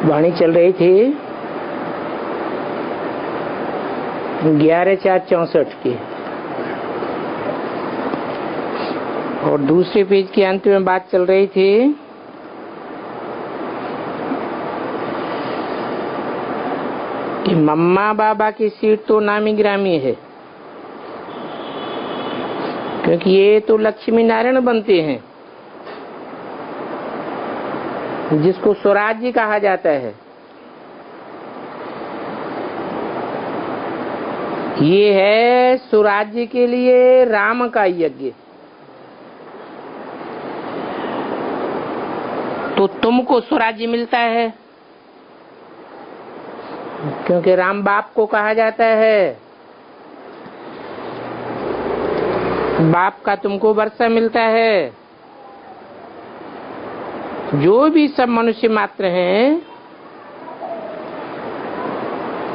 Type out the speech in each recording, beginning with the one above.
वाणी चल रही थी 11/4/64 की, और दूसरे पेज के अंत में बात चल रही थी कि मम्मा बाबा की सीट तो नामी ग्रामी है, क्योंकि ये तो लक्ष्मी नारायण बनते हैं, जिसको स्वराज्य कहा जाता है। ये है स्वराज्य के लिए राम का यज्ञ। तो तुमको स्वराज्य मिलता है, क्योंकि राम बाप को कहा जाता है। बाप का तुमको वर्षा मिलता है। जो भी सब मनुष्य मात्र हैं,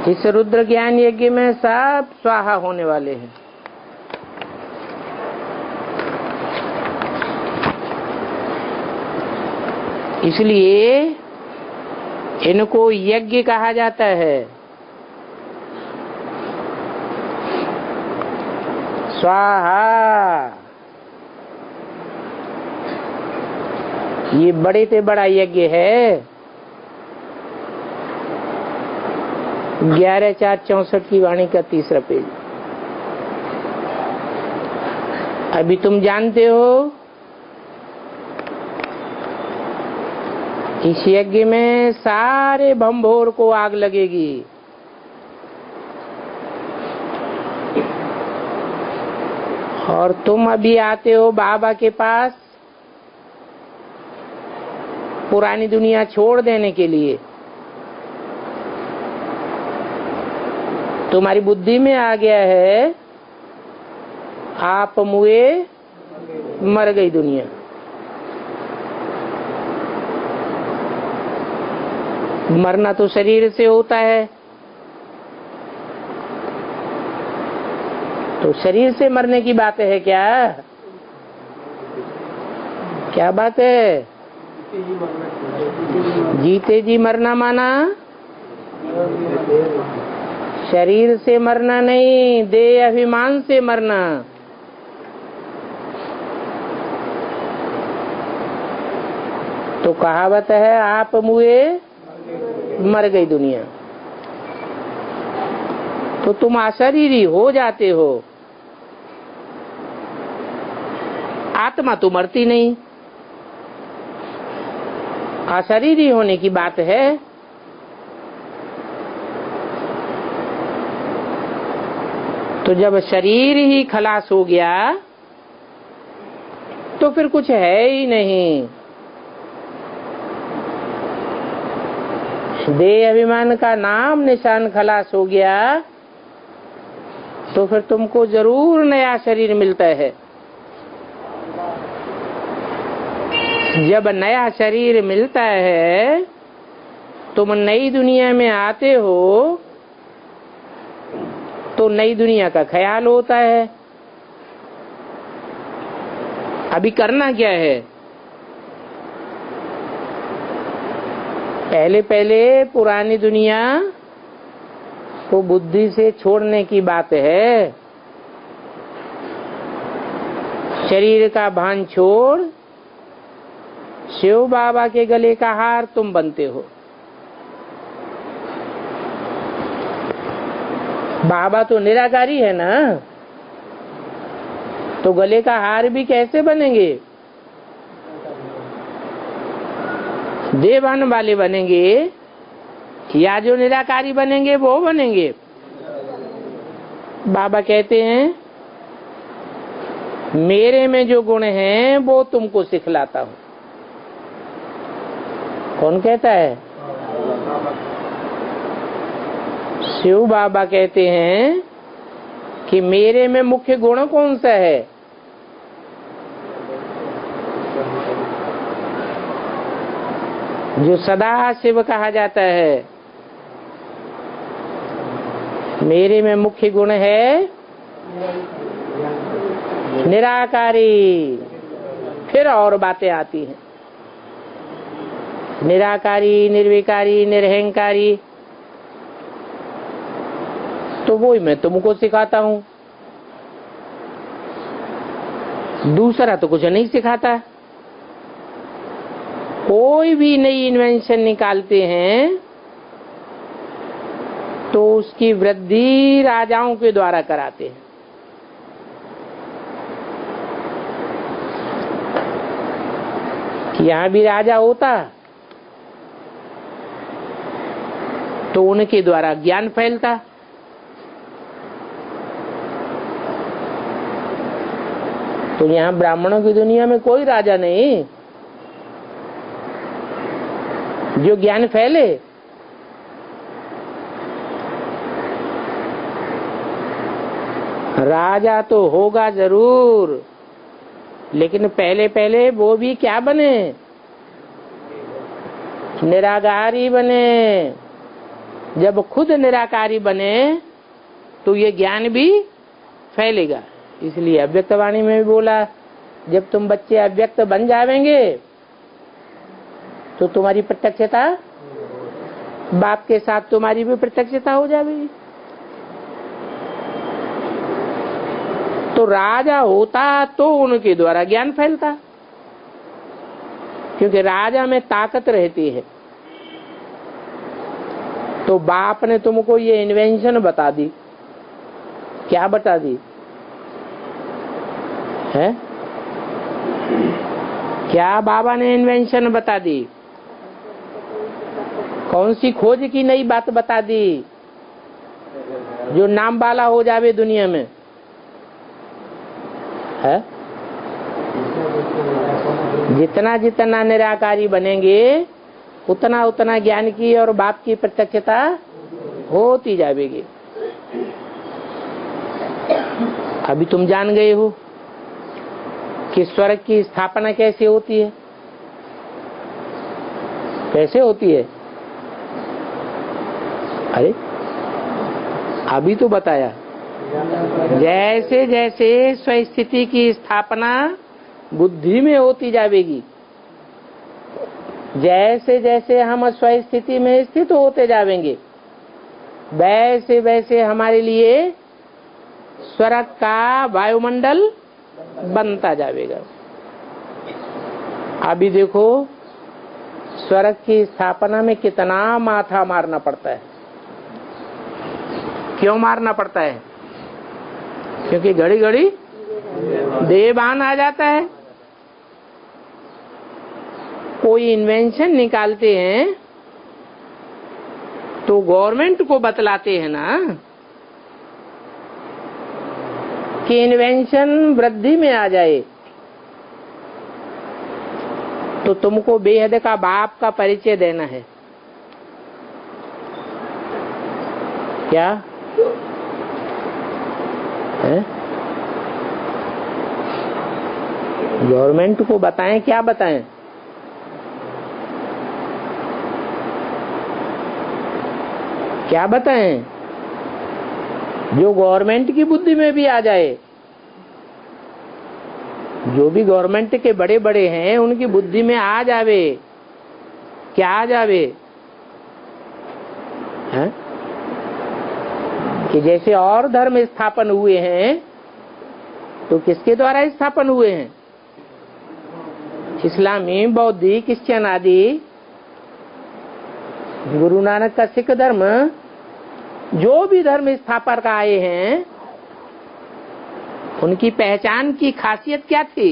इस रुद्र ज्ञान यज्ञ में सब स्वाहा होने वाले हैं। इसलिए इनको यज्ञ कहा जाता है। स्वाहा, ये बड़े से बड़ा यज्ञ है। 11/4/64 की वाणी का तीसरा पेज। अभी तुम जानते हो इस यज्ञ में सारे भंभोर को आग लगेगी। और तुम अभी आते हो बाबा के पास पुरानी दुनिया छोड़ देने के लिए। तुम्हारी बुद्धि में आ गया है आप मुए मर गई दुनिया। मरना तो शरीर से होता है, तो शरीर से मरने की बात है क्या? क्या बात है? जीते जी मरना माना शरीर से मरना नहीं, देह अभिमान से मरना। तो कहावत है आप मुए मर गई दुनिया। तो तुम अशरीरी हो जाते हो। आत्मा तो मरती नहीं, अशरीरी होने की बात है। तो जब शरीर ही खलास हो गया तो फिर कुछ है ही नहीं। देह अभिमान का नाम निशान खलास हो गया तो फिर तुमको जरूर नया शरीर मिलता है। जब नया शरीर मिलता है तुम नई दुनिया में आते हो तो नई दुनिया का ख्याल होता है। अभी करना क्या है? पहले पहले पुरानी दुनिया को बुद्धि से छोड़ने की बात है। शरीर का भान छोड़ शिव बाबा के गले का हार तुम बनते हो। बाबा तो निराकारी है ना, तो गले का हार भी कैसे बनेंगे? देवान वाले बनेंगे या जो निराकारी बनेंगे वो बनेंगे? बाबा कहते हैं मेरे में जो गुण हैं वो तुमको सिखलाता हूं। कौन कहता है? शिव बाबा कहते हैं कि मेरे में मुख्य गुण कौन सा है? जो सदा शिव कहा जाता है। मेरे में मुख्य गुण है निराकारी। फिर और बातें आती हैं। निराकारी, निर्विकारी, निरहंकारी, तो वो ही मैं तुमको सिखाता हूं। दूसरा तो कुछ नहीं सिखाता। कोई भी नई इन्वेंशन निकालते हैं तो उसकी वृद्धि राजाओं के द्वारा कराते हैं। यहां भी राजा होता तो उनके द्वारा ज्ञान फैलता। तो यहां ब्राह्मणों की दुनिया में कोई राजा नहीं जो ज्ञान फैले। राजा तो होगा जरूर, लेकिन पहले पहले वो भी क्या बने? निराकारी बने। जब खुद निराकारी बने तो ये ज्ञान भी फैलेगा। इसलिए अव्यक्तवाणी में भी बोला, जब तुम बच्चे अव्यक्त बन जावेंगे तो तुम्हारी प्रत्यक्षता, बाप के साथ तुम्हारी भी प्रत्यक्षता हो जाएगी। तो राजा होता तो उनके द्वारा ज्ञान फैलता, क्योंकि राजा में ताकत रहती है। तो बाप ने तुमको ये इन्वेंशन बता दी। क्या बता दी है? क्या बाबा ने इन्वेंशन बता दी? कौन सी खोज की नई बात बता दी जो नाम वाला हो जावे दुनिया में है? जितना जितना निराकारी बनेंगे उतना उतना ज्ञान की और बाप की प्रत्यक्षता होती जाएगी। अभी तुम जान गए हो कि स्वर्ग की स्थापना कैसे होती है। कैसे होती है? अरे अभी तो बताया। जैसे जैसे स्वस्थिति की स्थापना बुद्धि में होती जाएगी, जैसे जैसे हम स्वस्थिति में स्थित होते जाएंगे, वैसे वैसे हमारे लिए स्वर्ग का वायुमंडल बनता जाएगा। अभी देखो स्वर्ग की स्थापना में कितना माथा मारना पड़ता है। क्यों मारना पड़ता है? क्योंकि घड़ी घड़ी देवान आ जाता है। कोई इन्वेंशन निकालते हैं तो गवर्नमेंट को बतलाते हैं ना कि इन्वेंशन वृद्धि में आ जाए, तो तुमको बेहद का बाप का परिचय देना है। क्या है? गवर्नमेंट को बताएं। क्या बताएं? क्या बताएं? जो गवर्नमेंट की बुद्धि में भी आ जाए। जो भी गवर्नमेंट के बड़े बड़े हैं उनकी बुद्धि में आ जावे। क्या आ जावे है? कि जैसे और धर्म स्थापन हुए हैं तो किसके द्वारा स्थापन हुए हैं? इस्लामी, बौद्धिक, क्रिश्चियन आदि। गुरु नानक का सिख धर्म, जो भी धर्म स्थापक आए हैं उनकी पहचान की खासियत क्या थी?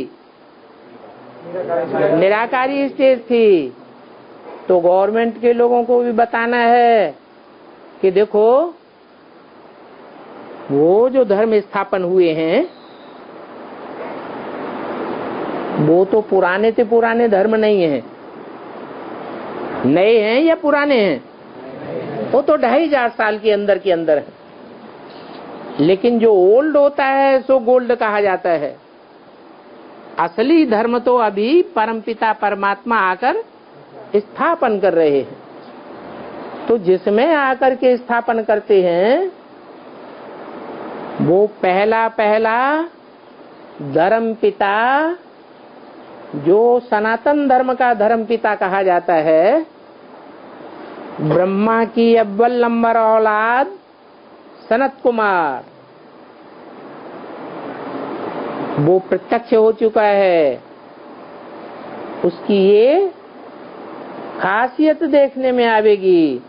निराकारी स्टेज थी। तो गवर्नमेंट के लोगों को भी बताना है कि देखो वो जो धर्म स्थापन हुए हैं वो तो पुराने से पुराने धर्म नहीं है। नए हैं या पुराने हैं? वो तो 2500 साल के अंदर है। लेकिन जो ओल्ड होता है सो गोल्ड कहा जाता है। असली धर्म तो अभी परमपिता परमात्मा आकर स्थापन कर रहे हैं। तो जिसमें आकर के स्थापन करते हैं वो पहला धर्म पिता जो सनातन धर्म का धर्म पिता कहा जाता है, ब्रह्मा की अव्वल नंबर औलाद सनत कुमार, वो प्रत्यक्ष हो चुका है। उसकी ये खासियत देखने में आवेगी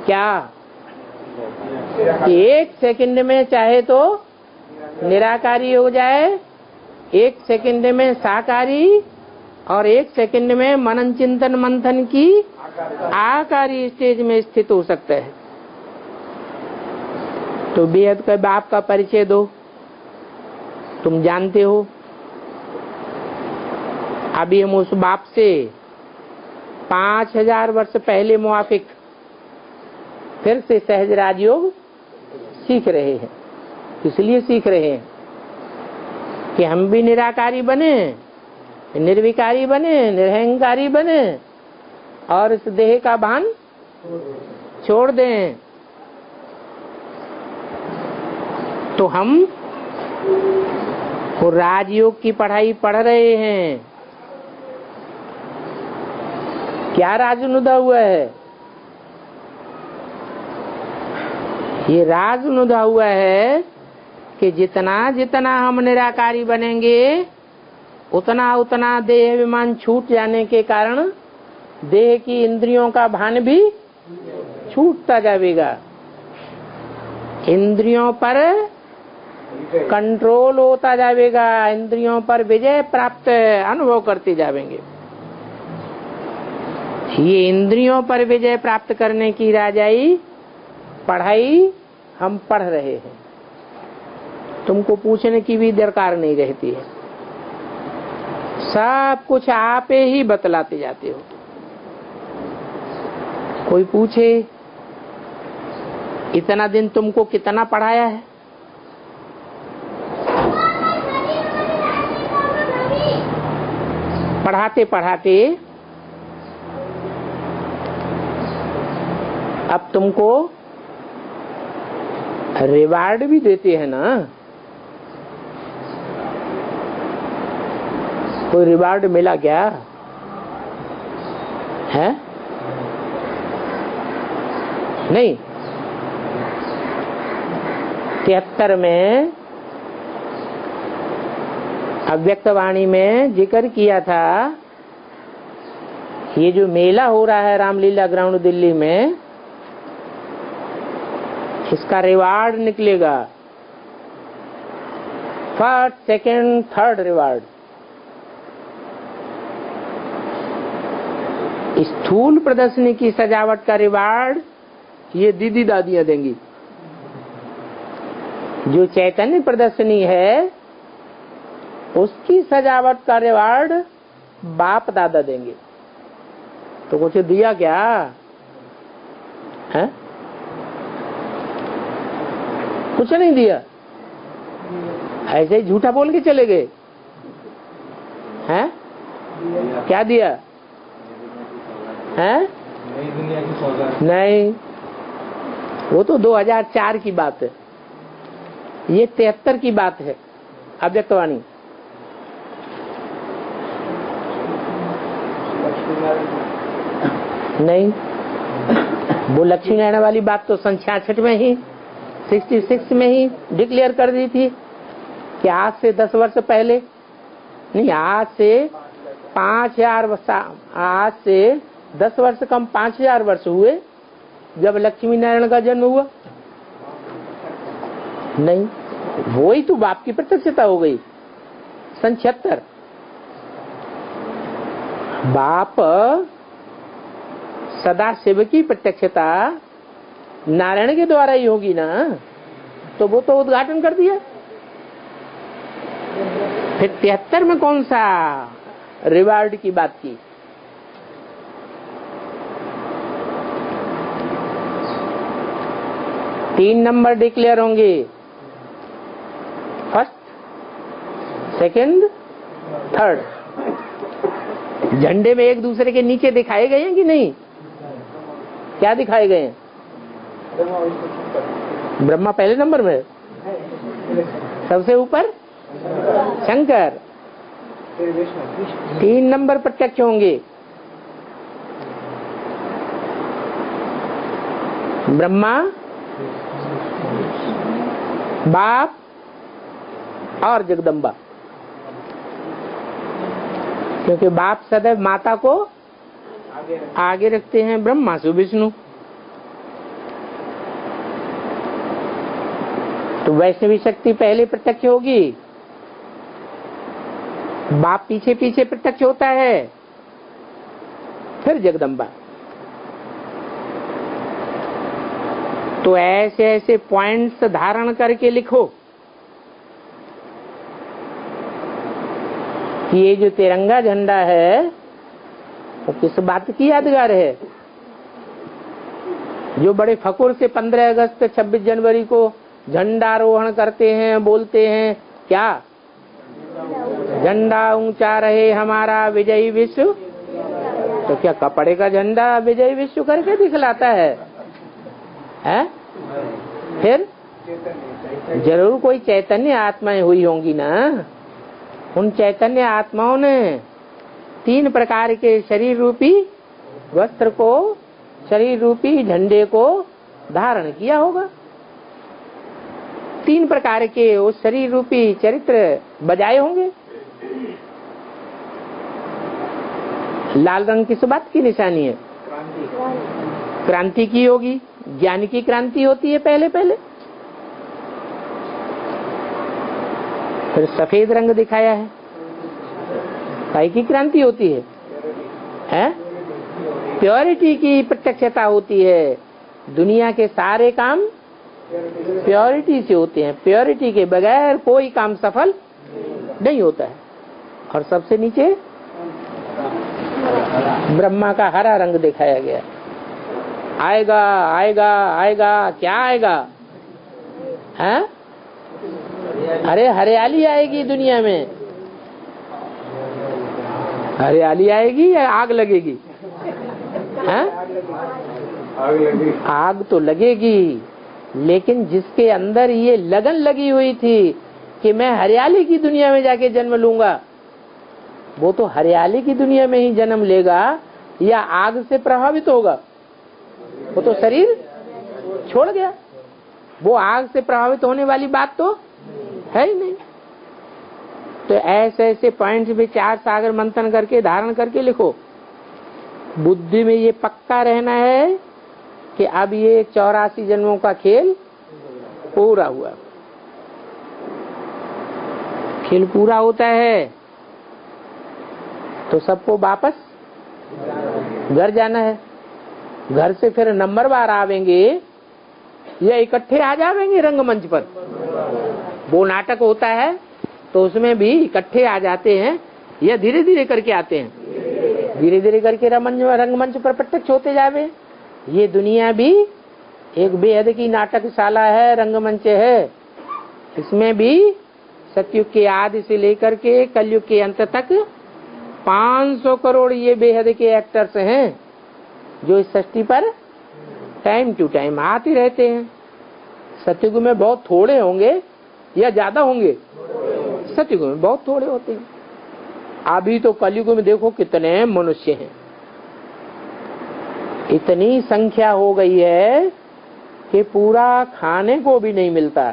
क्या कि एक सेकंड में चाहे तो निराकारी हो जाए, एक सेकंड में साकारी, और एक सेकंड में मनन चिंतन मंथन की आकारी स्टेज में स्थित हो सकता है। तो बेहद के बाप का परिचय दो, तुम जानते हो। अभी हम उस बाप से 5000 वर्ष पहले मुआफिक फिर से सहज राजयोग सीख रहे हैं। इसलिए सीख रहे हैं कि हम भी निराकारी बने, निर्विकारी बने, निरहंकारी बने, और इस देह का भान छोड़ दें। तो हम वो राजयोग की पढ़ाई पढ़ रहे हैं। क्या राजनुदा हुआ है? ये राजनुदा हुआ है कि जितना जितना हम निराकारी बनेंगे, उतना उतना देह अभिमान छूट जाने के कारण देह की इंद्रियों का भान भी छूटता जाएगा। इंद्रियों पर कंट्रोल होता जाएगा, इंद्रियों पर विजय प्राप्त अनुभव करते जाएंगे। ये इंद्रियों पर विजय प्राप्त करने की राजाई पढ़ाई हम पढ़ रहे हैं। तुमको पूछने की भी दरकार नहीं रहती है, सब कुछ आप ही बतलाते जाते हो। कोई पूछे इतना दिन तुमको कितना पढ़ाया है? पढ़ाते पढ़ाते अब तुमको रिवार्ड भी देते हैं ना। कोई रिवार्ड मिला क्या है? नहीं। 73 में अव्यक्तवाणी में जिक्र किया था, ये जो मेला हो रहा है रामलीला ग्राउंड दिल्ली में, इसका रिवार्ड निकलेगा। First, second, third reward. स्थूल प्रदर्शनी की सजावट का रिवार्ड ये दीदी दादियां देंगी। जो चैतन्य प्रदर्शनी है उसकी सजावट का रिवार्ड बाप दादा देंगे। तो कुछ दिया क्या है? कुछ नहीं दिया, ऐसे ही झूठा बोल के चले गए हैं। क्या दिया है? नहीं, वो तो 2004 की बात है, ये 73 की बात है अव्यक्तवाणी। नहीं, वो लक्ष्मी नारायण वाली बात तो सन 66 में ही 66 में ही डिक्लेयर कर दी थी कि आज से 10 वर्ष पहले नहीं, आज से 5000 वर्ष, आज से 10 वर्ष कम 5000 वर्ष हुए जब लक्ष्मी नारायण का जन्म हुआ। नहीं, वो ही तो बाप की प्रत्यक्षता हो गई सन 76। बाप सदा शिव की प्रत्यक्षता नारायण के द्वारा ही होगी ना, तो वो तो उद्घाटन कर दिया। फिर 73 में कौन सा रिवार्ड की बात की? तीन नंबर डिक्लेयर होंगे, फर्स्ट, सेकंड, थर्ड। झंडे में एक दूसरे के नीचे दिखाए गए हैं कि नहीं? क्या दिखाए गए हैं? ब्रह्मा पहले नंबर में, सबसे ऊपर शंकर, 3 नंबर प्रत्यक्ष होंगे। ब्रह्मा, बाप और जगदम्बा, क्योंकि बाप सदैव माता को आगे रखते हैं, ब्रह्मा से विष्णु। तो वैष्णवी शक्ति पहले प्रत्यक्ष होगी, बाप पीछे पीछे प्रत्यक्ष होता है, फिर जगदम्बा। तो ऐसे ऐसे पॉइंट्स धारण करके लिखो कि ये जो तिरंगा झंडा है वो किस बात की यादगार है। जो बड़े फकुर से 15 अगस्त 26 जनवरी को झंडारोहण करते हैं, बोलते हैं क्या, झंडा ऊंचा रहे हमारा विजयी विश्व। तो क्या कपड़े का झंडा विजयी विश्व करके दिखलाता है? फिर जरूर कोई चैतन्य आत्माएं हुई होंगी ना। उन चैतन्य आत्माओं ने 3 प्रकार के शरीर रूपी वस्त्र को, शरीर रूपी झंडे को धारण किया होगा। 3 प्रकार के उस शरीर रूपी चरित्र बजाए होंगे। लाल रंग किस बात की निशानी है? क्रांति की होगी, ज्ञान की क्रांति होती है पहले पहले। फिर सफेद रंग दिखाया है, काय की क्रांति होती है? प्योरिटी की प्रत्यक्षता होती है। दुनिया के सारे काम प्योरिटी से होते हैं, प्योरिटी के बगैर कोई काम सफल नहीं होता है। और सबसे नीचे ब्रह्मा का हरा रंग दिखाया गया। आएगा आएगा आएगा, क्या आएगा? अरे हरियाली आएगी दुनिया में। हरियाली आएगी या आग लगेगी? आग तो लगेगी, लेकिन जिसके अंदर ये लगन लगी हुई थी कि मैं हरियाली की दुनिया में जाके जन्म लूंगा, वो तो हरियाली की दुनिया में ही जन्म लेगा या आग से प्रभावित होगा? वो तो शरीर छोड़ गया, वो आग से प्रभावित होने वाली बात तो है ही नहीं। तो ऐसे ऐसे पॉइंट्स विचार सागर मंथन करके धारण करके लिखो। बुद्धि में ये पक्का रहना है कि अब ये 84 जन्मों का खेल पूरा हुआ। खेल पूरा होता है तो सबको वापस घर जाना है। घर से फिर नंबरवार आवेंगे या इकट्ठे आ जावेंगे रंगमंच पर। वो नाटक होता है तो उसमें भी इकट्ठे आ जाते हैं या धीरे धीरे करके आते हैं। धीरे धीरे करके रंगमंच पर प्रत्यक्ष होते जावे। ये दुनिया भी एक बेहद की नाटकशाला है, रंगमंच है। इसमें भी सतयुग के आदि से लेकर के कलयुग के अंत तक 500 करोड़ ये बेहद के एक्टर्स हैं जो इस सृष्टि पर टाइम टू टाइम आते रहते हैं। सतयुग में बहुत थोड़े होंगे या ज्यादा होंगे? सतयुग में बहुत थोड़े होते हैं। अभी तो कलयुग में देखो कितने मनुष्य हैं। इतनी संख्या हो गई है कि पूरा खाने को भी नहीं मिलता।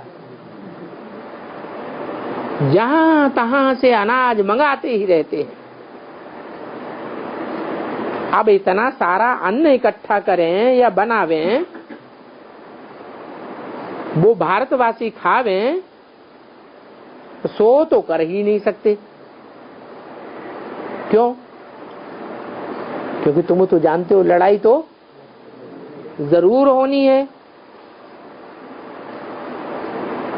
जहां तहां से अनाज मंगाते ही रहते हैं। अब इतना सारा अन्न इकट्ठा करें या बनावें, वो भारतवासी खावें, सो तो कर ही नहीं सकते। क्यों? क्योंकि तुम तो जानते हो लड़ाई तो जरूर होनी है।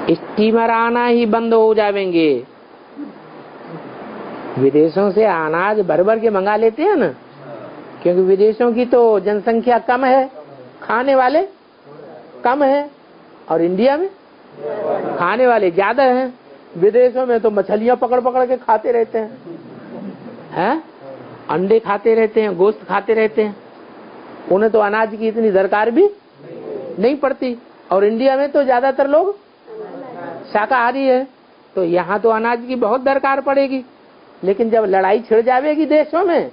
स्टीमर आना ही बंद हो जावेंगे। विदेशों से अनाज भर भर के मंगा लेते हैं ना, क्योंकि विदेशों की तो जनसंख्या कम है, खाने वाले कम है, और इंडिया में खाने वाले ज्यादा हैं। विदेशों में तो मछलियां पकड़ पकड़ के खाते रहते हैं, अंडे खाते रहते हैं, गोश्त खाते रहते हैं। उन्हें तो अनाज की इतनी दरकार भी नहीं पड़ती। और इंडिया में तो ज्यादातर लोग शाकाहारी है, तो यहाँ तो अनाज की बहुत दरकार पड़ेगी। लेकिन जब लड़ाई छिड़ जाएगी देशों में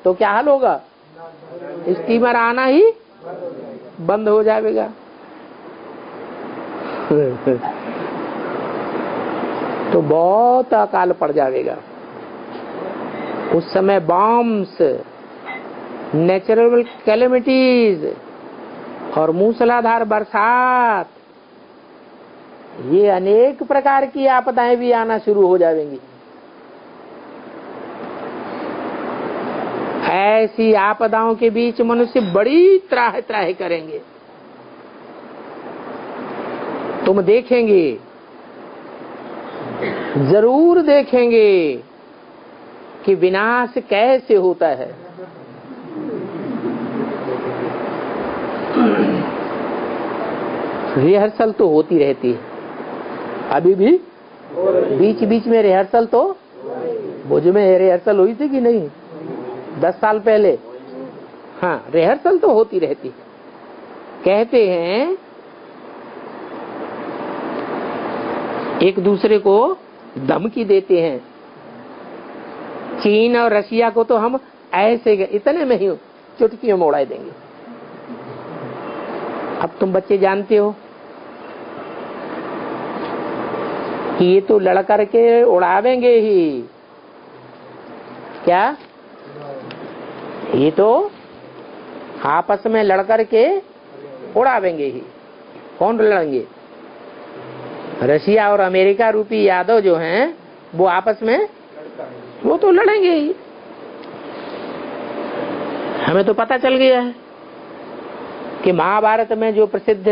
तो क्या हाल होगा? स्टीमर आना ही बंद हो जाएगा। तो बहुत अकाल पड़ जाएगा उस समय। बॉम्ब्स, नेचुरल कैलेमिटीज और मूसलाधार बरसात, ये अनेक प्रकार की आपदाएं भी आना शुरू हो जाएंगी। ऐसी आपदाओं के बीच मनुष्य बड़ी त्राह त्राह करेंगे। तुम देखेंगे, जरूर देखेंगे कि विनाश कैसे होता है। रिहर्सल तो होती रहती है, अभी भी बीच बीच में रिहर्सल तो भुज में रिहर्सल हुई थी कि नहीं 10 साल पहले? हाँ, रिहर्सल तो होती रहती है। कहते हैं एक दूसरे को धमकी देते हैं। चीन और रशिया को तो हम ऐसे इतने में ही चुटकियों में उड़ा देंगे। अब तुम बच्चे जानते हो कि ये तो लड़ करके उड़ावेंगे ही। क्या? ये तो आपस में लड़ करके उड़ावेंगे ही। कौन लड़ेंगे? रशिया और अमेरिका रूपी यादव जो हैं वो आपस में वो तो लड़ेंगे ही। हमें तो पता चल गया है कि महाभारत में जो प्रसिद्ध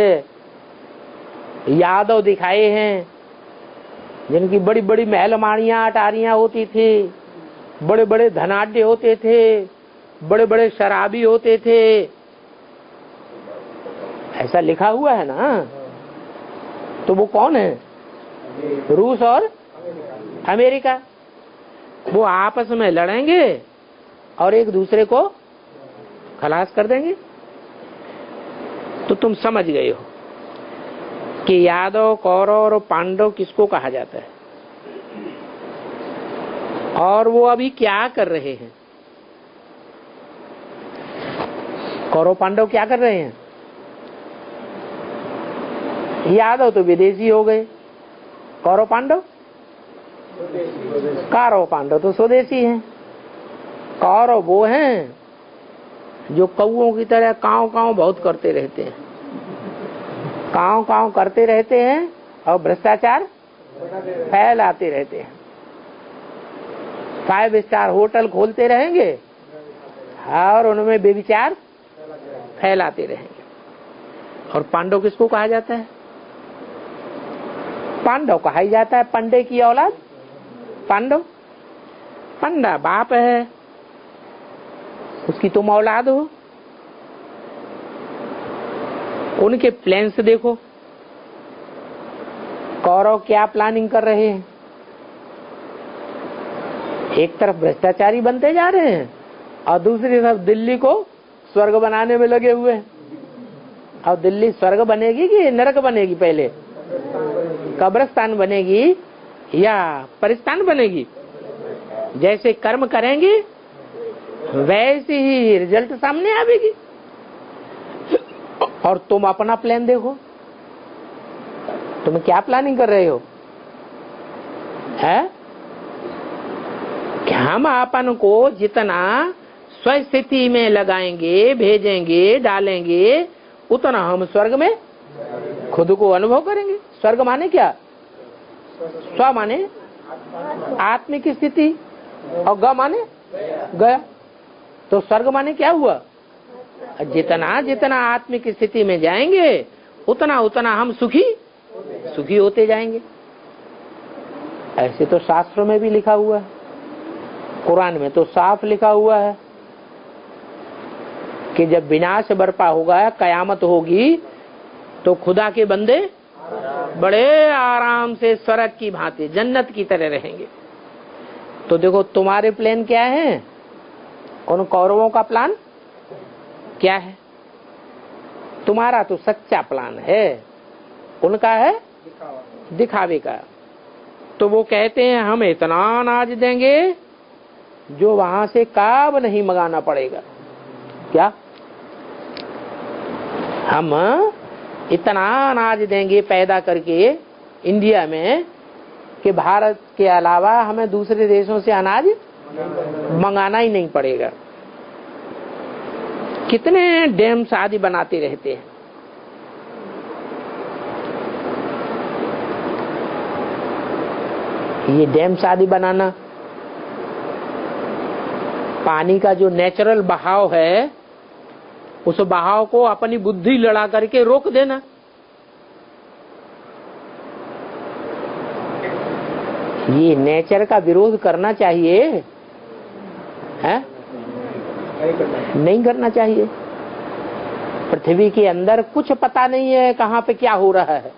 यादव दिखाए हैं, जिनकी बड़ी बड़ी महलमाड़ियां अटारियां होती थी, बड़े बड़े धनाढ्य होते थे, बड़े बड़े शराबी होते थे, ऐसा लिखा हुआ है ना। तो वो कौन है? रूस और अमेरिका। वो आपस में लड़ेंगे और एक दूसरे को खलास कर देंगे। तो तुम समझ गए हो कि यादव, कौरव और पांडव किसको कहा जाता है और वो अभी क्या कर रहे हैं। कौरव पांडव क्या कर रहे हैं? यादव तो विदेशी हो गए, कौरव पांडव तो स्वदेशी हैं। कौरव वो हैं जो कौओं की तरह कांव कांव बहुत करते रहते हैं, कांव कांव करते रहते हैं और भ्रष्टाचार फैलाते रहते हैं। 5 स्टार होटल खोलते रहेंगे और उनमें व्यभिचार फैलाते रहेंगे। और पांडव किसको कहा जाता है? पांडव कहा ही जाता है पंडे की औलाद। पांडव, पंडा बाप है, उसकी तुम औलाद हो। उनके प्लान्स देखो, कौरव क्या प्लानिंग कर रहे हैं। एक तरफ भ्रष्टाचारी बनते जा रहे हैं और दूसरी तरफ दिल्ली को स्वर्ग बनाने में लगे हुए हैं। और दिल्ली स्वर्ग बनेगी कि नरक बनेगी? पहले कब्रिस्तान बनेगी या परिस्तान बनेगी? जैसे कर्म करेंगे वैसे ही रिजल्ट सामने आएगी। और तुम अपना प्लान देखो, तुम क्या प्लानिंग कर रहे हो? है कि हम अपन को जितना स्वस्थिति में लगाएंगे, भेजेंगे, डालेंगे, उतना हम स्वर्ग में खुद को अनुभव करेंगे। स्वर्ग माने क्या? स्व माने आत्मिक स्थिति और ग माने गया। तो स्वर्ग माने क्या हुआ? जितना जितना आत्मिक स्थिति में जाएंगे उतना उतना हम सुखी होते जाएंगे। ऐसे तो शास्त्रों में भी लिखा हुआ है, कुरान में तो साफ लिखा हुआ है कि जब विनाश बरपा होगा, कयामत होगी, तो खुदा के बंदे बड़े आराम से स्वर्ग की भांति जन्नत की तरह रहेंगे। तो देखो तुम्हारे प्लान क्या है, उन कौरवों का प्लान क्या है? तुम्हारा तो सच्चा प्लान है, उनका है दिखावे का। तो वो कहते हैं हम इतना अनाज देंगे जो वहां से काब नहीं मंगाना पड़ेगा। क्या हम इतना अनाज देंगे पैदा करके इंडिया में कि भारत के अलावा हमें दूसरे देशों से अनाज मंगाना ही नहीं पड़ेगा। कितने डैम्स आदि बनाते रहते हैं। ये डैम्स आदि बनाना, पानी का जो नेचुरल बहाव है उस बहाव को अपनी बुद्धि लड़ा करके रोक देना। ये नेचर का विरोध करना चाहिए है? नहीं करना चाहिए। पृथ्वी के अंदर कुछ पता नहीं है कहां पे क्या हो रहा है।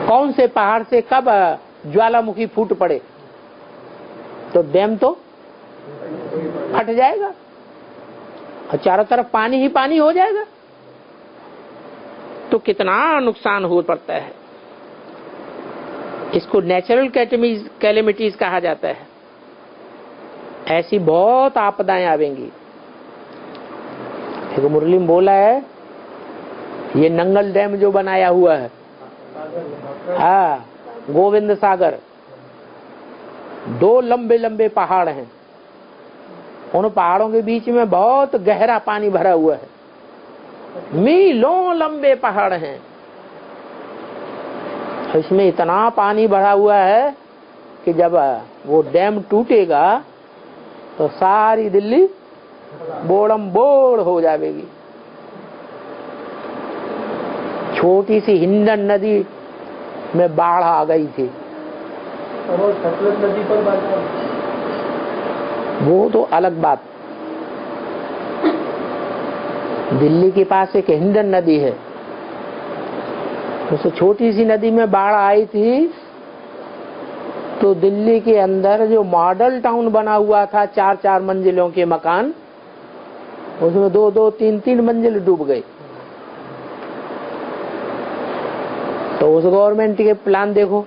कौन से पहाड़ से कब ज्वालामुखी फूट पड़े तो डैम तो फट जाएगा और चारों तरफ पानी ही पानी हो जाएगा। तो कितना नुकसान हो पड़ता है। इसको नेचुरल कैलेमिटीज कहा जाता है। ऐसी बहुत आपदाएं आवेंगी। एक मुरली में बोला है ये नंगल डैम जो बनाया हुआ है, हाँ, गोविंद सागर, 2 लंबे लंबे पहाड़ हैं। उन पहाड़ों के बीच में बहुत गहरा पानी भरा हुआ है। मीलों लंबे पहाड़ हैं। इसमें इतना पानी भरा हुआ है कि जब वो डैम टूटेगा तो सारी दिल्ली बोड़म बोड़ हो जाएगी। छोटी सी हिंडन नदी में बाढ़ आ गई थी। और सतलज नदी पर वो तो अलग बात। दिल्ली के पास एक हिंडन नदी है, उस छोटी सी नदी में बाढ़ आई थी तो दिल्ली के अंदर जो मॉडल टाउन बना हुआ था, 4-4 मंजिलों के मकान, उसमें 2-2, 3-3 मंजिल डूब गए। तो उस गवर्नमेंट के प्लान देखो।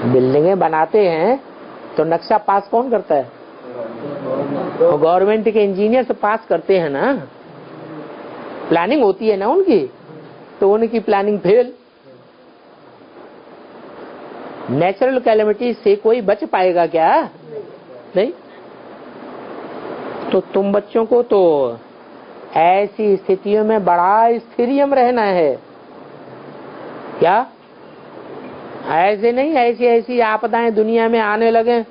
बिल्डिंगें बनाते हैं तो नक्शा पास कौन करता है? और गवर्नमेंट के इंजीनियर से पास करते हैं ना, प्लानिंग होती है ना उनकी, तो उनकी प्लानिंग फेल। नेचुरल कैलेमिटी से कोई बच पाएगा क्या? नहीं। तो तुम बच्चों को तो ऐसी स्थितियों में बड़ा स्थिरियम रहना है। क्या ऐसे नहीं, ऐसी ऐसी आपदाएं दुनिया में आने लगे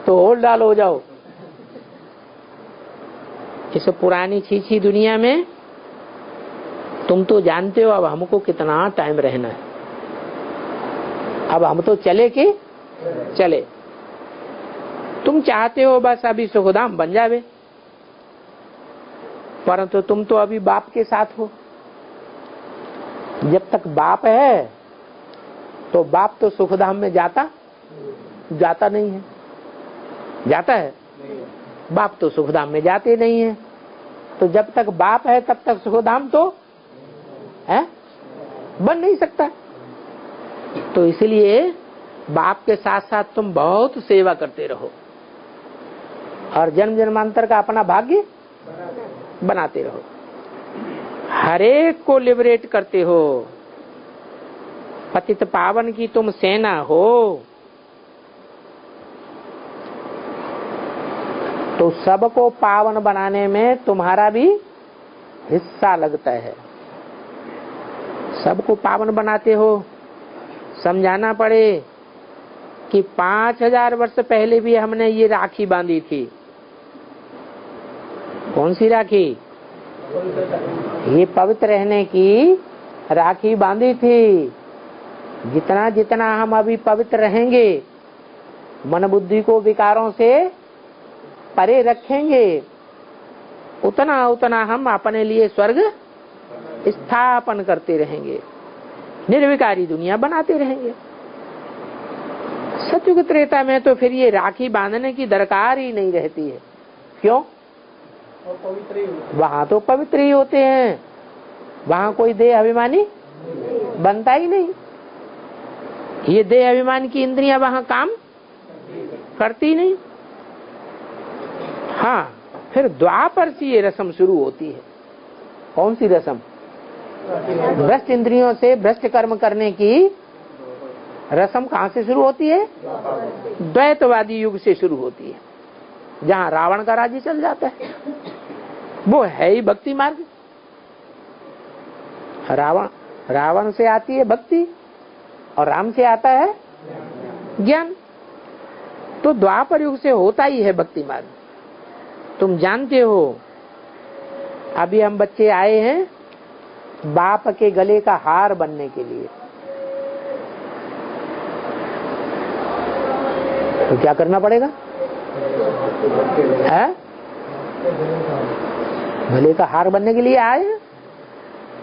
तो होल डाल हो जाओ। इस पुरानी छीछी दुनिया में तुम तो जानते हो अब हमको कितना टाइम रहना है। अब हम तो चले कि चले। तुम चाहते हो बस अभी सुखधाम बन जावे, परंतु तुम तो अभी बाप के साथ हो। जब तक बाप है तो बाप तो सुखधाम में जाता नहीं है। जाता है? बाप तो सुखधाम में जाते नहीं है। तो जब तक बाप है तब तक सुखधाम तो है बन नहीं सकता। तो इसलिए बाप के साथ साथ तुम बहुत सेवा करते रहो और जन्म जन्मांतर का अपना भाग्य बनाते रहो। हर एक को लिबरेट करते हो। पतित पावन की तुम सेना हो तो सबको पावन बनाने में तुम्हारा भी हिस्सा लगता है। सबको पावन बनाते हो। समझाना पड़े कि 5000 वर्ष पहले भी हमने ये राखी बांधी थी। कौन सी राखी? ये पवित्र रहने की राखी बांधी थी। जितना जितना हम अभी पवित्र रहेंगे, मन बुद्धि को विकारों से परे रखेंगे, उतना उतना हम अपने लिए स्वर्ग स्थापन करते रहेंगे, निर्विकारी दुनिया बनाते रहेंगे। सतयुग त्रेता में तो फिर ये राखी बांधने की दरकार ही नहीं रहती है। क्यों? वहां तो पवित्र ही होते हैं। वहां कोई देह अभिमानी बनता ही नहीं। ये देह अभिमान की इंद्रियां वहां काम करती नहीं। हाँ, फिर द्वापर से ये रस्म शुरू होती है। कौन सी रस्म? भ्रष्ट इंद्रियों से भ्रष्ट कर्म करने की रस्म कहां से शुरू होती है? द्वैतवादी युग से शुरू होती है, जहां रावण का राज्य चल जाता है। वो है ही भक्ति मार्ग। रावण से आती है भक्ति और राम से आता है ज्ञान। तो द्वापर युग से होता ही है भक्ति मार्ग। तुम जानते हो, अभी हम बच्चे आए हैं बाप के गले का हार बनने के लिए। तो क्या करना पड़ेगा? है? गले का हार बनने के लिए आए हैं,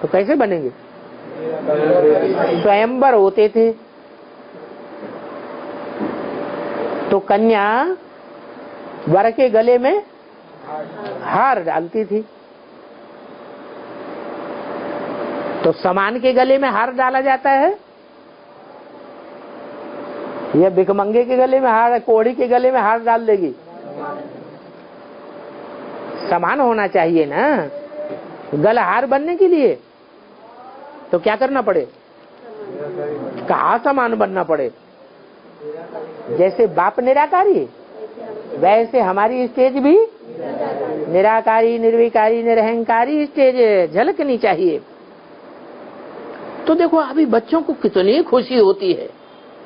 तो कैसे बनेंगे? स्वयंवर होते थे तो कन्या वर के गले में हार डालती थी, तो समान के गले में हार डाला जाता है या भिखमंगे के गले में हार, कोढ़ी के गले में हार डाल देगी? समान होना चाहिए ना। गला हार बनने के लिए तो क्या करना पड़े? कहाँ समान बनना पड़े? जैसे बाप निराकारी, वैसे हमारी स्टेज भी निराकारी, निर्विकारी, निरहंकारी स्टेज झलकनी चाहिए। तो देखो अभी बच्चों को कितनी खुशी होती है।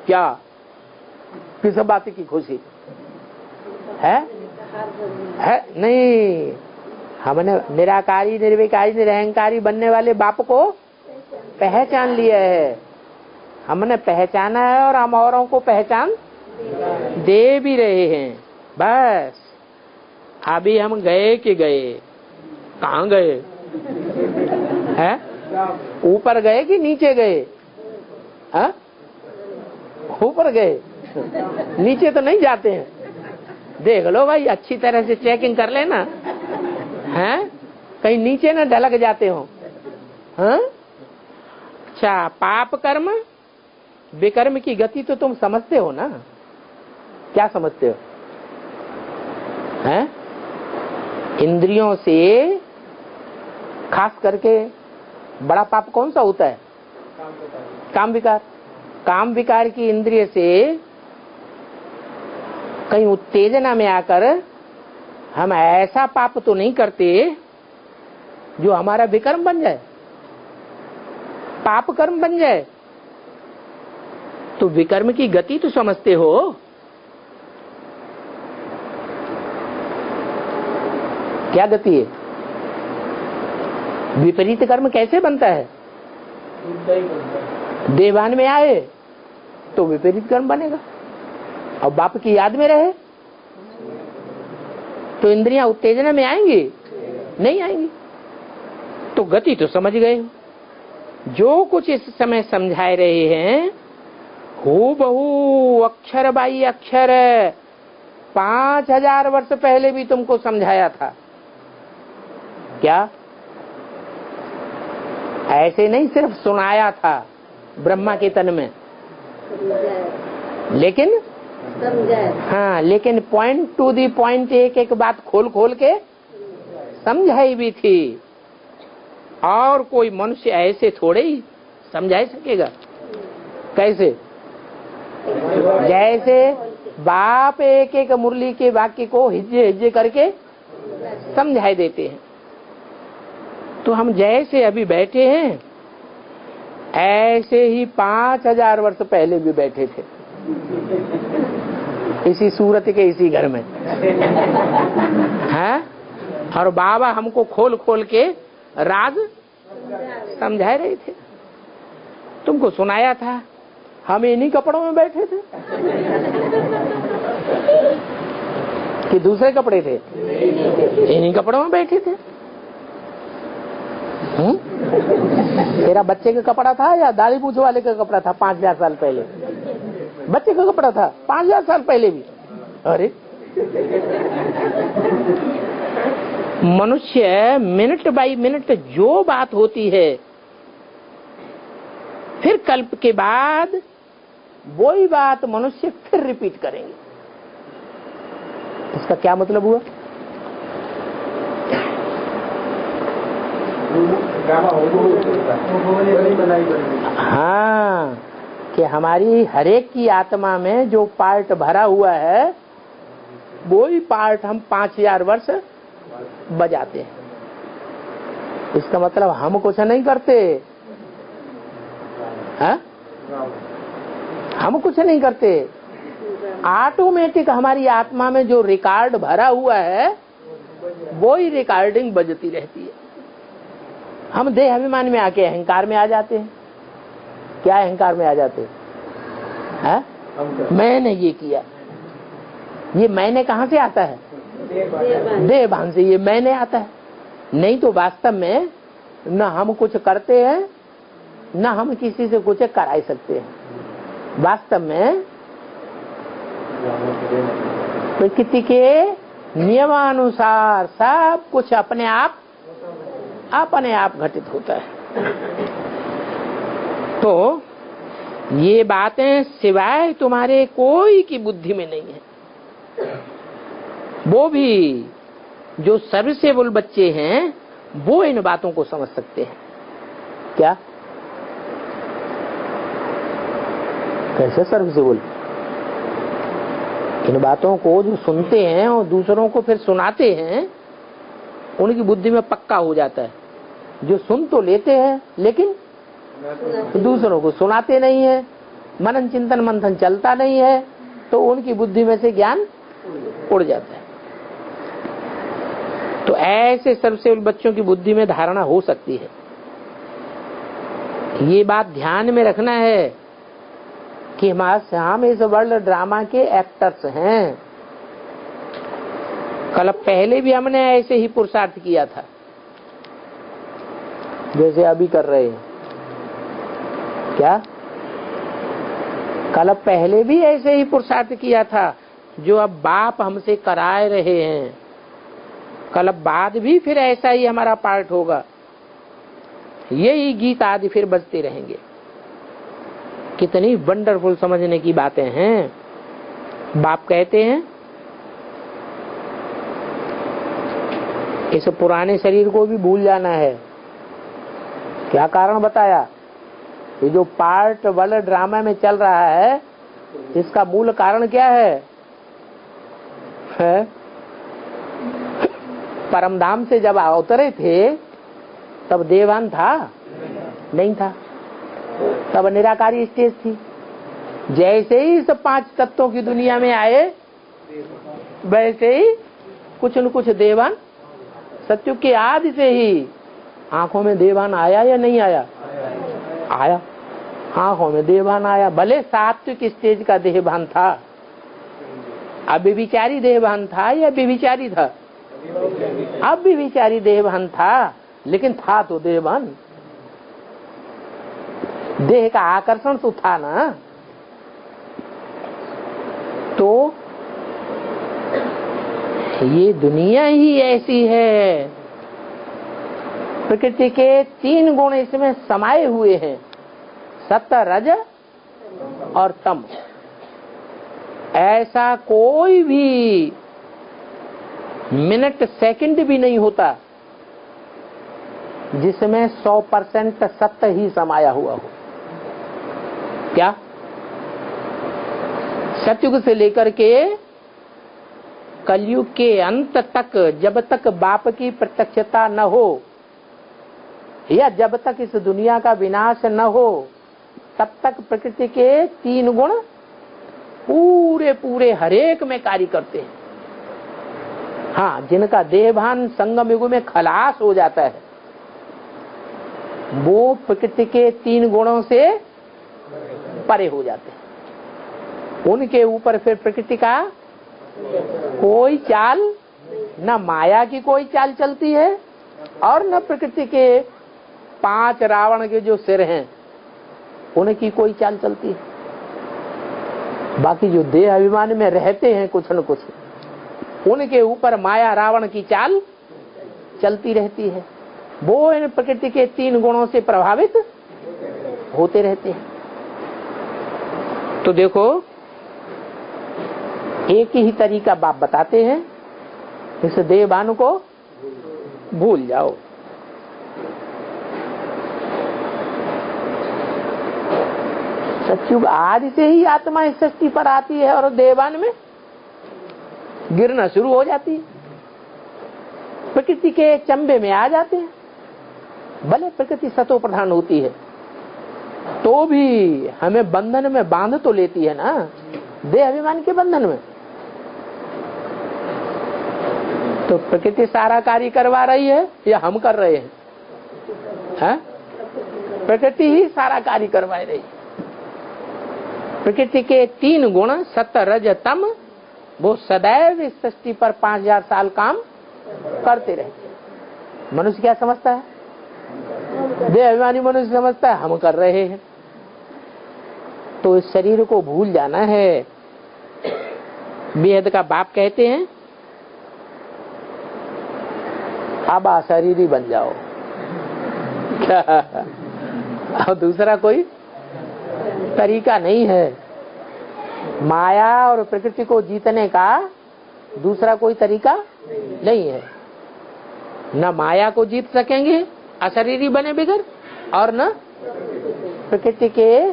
क्या? किस बात की खुशी है? नहीं, हमने निराकारी, निर्विकारी, निरहंकारी बनने वाले बाप को पहचान लिया है। हमने पहचाना है और हम औरों को पहचान दे भी रहे हैं। बस अभी हम गए कि गए? कहाँ गए हैं? ऊपर गए कि नीचे गए? हाँ, ऊपर गए, नीचे तो नहीं जाते हैं। देख लो भाई, अच्छी तरह से चेकिंग कर लेना, हैं? कहीं नीचे ना ढलक जाते हो। हाँ? अच्छा, पाप कर्म विकर्म की गति तो तुम समझते हो ना? क्या समझते हो? हैं? इंद्रियों से खास करके बड़ा पाप कौन सा होता है? काम विकार। काम विकार की इंद्रिय से कहीं उत्तेजना में आकर हम ऐसा पाप तो नहीं करते जो हमारा विकर्म बन जाए, पाप कर्म बन जाए। तो विकर्म की गति तो समझते हो। क्या गति है? विपरीत कर्म कैसे बनता है? देवान में आए तो विपरीत कर्म बनेगा, और बाप की याद में रहे तो इंद्रियां उत्तेजना में आएंगी? नहीं आएंगी। तो गति तो समझ गए। जो कुछ इस समय समझा रहे हैं हूबहू अक्षर बाई अक्षर 5000 वर्ष पहले भी तुमको समझाया था। क्या? ऐसे नहीं सिर्फ सुनाया था ब्रह्मा के तन में, लेकिन हाँ, लेकिन पॉइंट टू दी पॉइंट एक एक बात खोल खोल के समझाई भी थी। और कोई मनुष्य ऐसे थोड़े ही समझा सकेगा। कैसे? जैसे बाप एक एक मुरली के वाक्य को हिज्जे हिज्जे करके समझाई देते हैं। तो हम जैसे अभी बैठे हैं ऐसे ही 5000 वर्ष पहले भी बैठे थे, इसी सूरत के इसी घर में, हैं? और बाबा हमको खोल खोल के राज समझा रहे थे। तुमको सुनाया था, हम इन्हीं कपड़ों में बैठे थे कि दूसरे कपड़े थे? इन्हीं कपड़ों में बैठे थे। तेरा बच्चे का कपड़ा था या दाढ़ी मूंछ वाले का कपड़ा था? 5000 साल पहले बच्चे का कपड़ा था, 5000 साल पहले भी। अरे मनुष्य मिनट बाई मिनट जो बात होती है फिर कल्प के बाद वही बात मनुष्य फिर रिपीट करेंगे। इसका क्या मतलब हुआ? हाँ, कि हमारी हरेक की आत्मा में जो पार्ट भरा हुआ है वही पार्ट हम 5000 वर्ष बजाते हैं। इसका मतलब हम कुछ नहीं करते, हाँ? हम कुछ नहीं करते, ऑटोमेटिक हमारी आत्मा में जो रिकॉर्ड भरा हुआ है वही रिकॉर्डिंग बजती रहती है। हम देह अभिमान में आके अहंकार में आ जाते हैं। क्या अहंकार में आ जाते हैं? मैंने ये किया। ये मैंने कहाँ से आता है? देह भान से ये मैंने आता है। नहीं तो वास्तव में न हम कुछ करते हैं न हम किसी से कुछ करा सकते हैं। वास्तव में प्रकृति के नियमानुसार सब कुछ अपने आप घटित होता है। तो ये बातें सिवाय तुम्हारे कोई की बुद्धि में नहीं है। वो भी जो सर्विसेबल बच्चे हैं वो इन बातों को समझ सकते हैं। क्या? कैसे सर्विसेबल? इन बातों को जो सुनते हैं और दूसरों को फिर सुनाते हैं उनकी बुद्धि में पक्का हो जाता है। जो सुन तो लेते हैं लेकिन दूसरों को सुनाते नहीं है, मनन चिंतन मंथन चलता नहीं है, तो उनकी बुद्धि में से ज्ञान उड़ जाता है। तो ऐसे सर्वसेवल बच्चों की बुद्धि में धारणा हो सकती है। ये बात ध्यान में रखना है कि हम इस वर्ल्ड ड्रामा के एक्टर्स हैं। कल पहले भी हमने ऐसे ही पुरुषार्थ किया था जैसे अभी कर रहे हैं। क्या? कल पहले भी ऐसे ही पुरुषार्थ किया था जो अब बाप हमसे कराए रहे हैं। कल बाद भी फिर ऐसा ही हमारा पार्ट होगा। यही गीत आदि फिर बजते रहेंगे। कितनी वंडरफुल समझने की बातें हैं। बाप कहते हैं इस पुराने शरीर को भी भूल जाना है। क्या कारण बताया? ये जो पार्ट वाला ड्रामा में चल रहा है इसका मूल कारण क्या है? परमधाम से जब अवतरे थे तब देवान था? नहीं था। तब निराकारी स्टेज थी। जैसे ही इस 5 तत्वों की दुनिया में आए वैसे ही कुछ न कुछ देवान सत्युग के आदि से ही आंखों में देवान आया या नहीं आया? आया। आंखों में देवान आया। भले सात्विक स्टेज का देहभान था, अब विचारी देहभान था या विचारी था? अब विचारी देहभान था, लेकिन था तो देहभान। देह का आकर्षण तो था ना। तो ये दुनिया ही ऐसी है। प्रकृति के 3 गुण इसमें समाये हुए हैं, सत्व रज और तम। ऐसा कोई भी मिनट सेकंड भी नहीं होता जिसमें 100% सत्य ही समाया हुआ हो। क्या? सतयुग से लेकर के कलयुग के अंत तक, जब तक बाप की प्रत्यक्षता न हो या जब तक इस दुनिया का विनाश न हो, तब तक प्रकृति के 3 गुण पूरे पूरे हरेक में कार्य करते हैं। हाँ, जिनका देहभान संगम युग में खलास हो जाता है वो प्रकृति के 3 गुणों से परे हो जाते हैं। उनके ऊपर फिर प्रकृति का कोई चाल, न माया की कोई चाल चलती है और न प्रकृति के 5 रावण के जो सिर हैं उनकी कोई चाल चलती है। बाकी जो देह अभिमान में रहते हैं कुछ न कुछ, उनके ऊपर माया रावण की चाल चलती रहती है। वो इन प्रकृति के 3 गुणों से प्रभावित होते रहते हैं। तो देखो, एक ही तरीका बाप बताते हैं, इस देहभान को भूल जाओ। सत्युग आदि से ही आत्मा इस सृष्टि पर आती है और देहभान में गिरना शुरू हो जाती है, प्रकृति के चंबे में आ जाते हैं। भले प्रकृति सतो प्रधान होती है तो भी हमें बंधन में बांध तो लेती है ना, देह अभिमान के बंधन में। तो प्रकृति सारा कार्य करवा रही है या हम कर रहे हैं? प्रकृति ही सारा कार्य करवा रही है। प्रकृति के 3 गुण सत्व रज तम, वो सदैव इस सृष्टि पर 5000 साल काम करते रहते। मनुष्य क्या समझता है? देह अभिमानी मनुष्य समझता है हम कर रहे हैं। तो इस शरीर को भूल जाना है। बेहद का बाप कहते हैं अब अशरीरी बन जाओ। क्या और दूसरा कोई तरीका नहीं है। माया और प्रकृति को जीतने का दूसरा कोई तरीका नहीं है। न माया को जीत सकेंगे अशरीरी बने बिगर, और न प्रकृति के